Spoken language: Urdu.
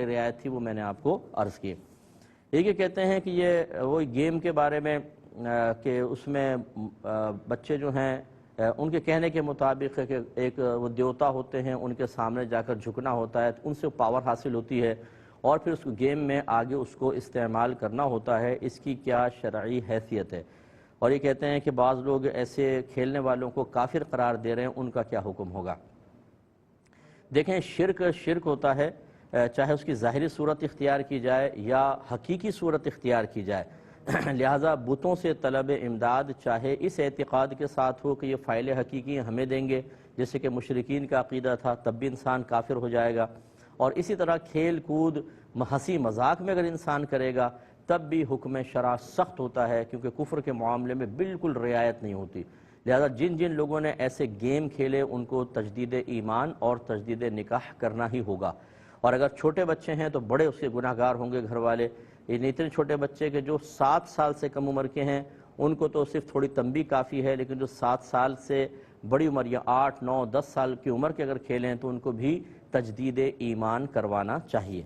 رعایت تھی وہ میں نے آپ کو عرض کی۔ یہ کہتے ہیں کہ یہ وہی گیم کے بارے میں کہ اس میں بچے جو ہیں ان کے کہنے کے مطابق کہ ایک وہ دیوتا ہوتے ہیں، ان کے سامنے جا کر جھکنا ہوتا ہے، ان سے پاور حاصل ہوتی ہے اور پھر اس گیم میں آگے اس کو استعمال کرنا ہوتا ہے۔ اس کی کیا شرعی حیثیت ہے؟ اور یہ کہتے ہیں کہ بعض لوگ ایسے کھیلنے والوں کو کافر قرار دے رہے ہیں، ان کا کیا حکم ہوگا؟ دیکھیں، شرک ہوتا ہے، چاہے اس کی ظاہری صورت اختیار کی جائے یا حقیقی صورت اختیار کی جائے۔ لہٰذا بتوں سے طلب امداد چاہے اس اعتقاد کے ساتھ ہو کہ یہ فائل حقیقی ہمیں دیں گے، جیسے کہ مشرکین کا عقیدہ تھا، تب بھی انسان کافر ہو جائے گا۔ اور اسی طرح کھیل کود ہنسی مذاق میں اگر انسان کرے گا تب بھی حکم شرع سخت ہوتا ہے، کیونکہ کفر کے معاملے میں بالکل رعایت نہیں ہوتی۔ لہذا جن جن لوگوں نے ایسے گیم کھیلے ان کو تجدید ایمان اور تجدید نکاح کرنا ہی ہوگا۔ اور اگر چھوٹے بچے ہیں تو بڑے اس کے گناہ گار ہوں گے گھر والے۔ یہ اتنے چھوٹے بچے کہ جو 7 سال سے کم عمر کے ہیں ان کو تو صرف تھوڑی تنبیہ کافی ہے، لیکن جو 7 سال سے بڑی عمر یا 8، 9، 10 سال کی عمر کے اگر کھیلیں تو ان کو بھی تجدید ایمان کروانا چاہیے۔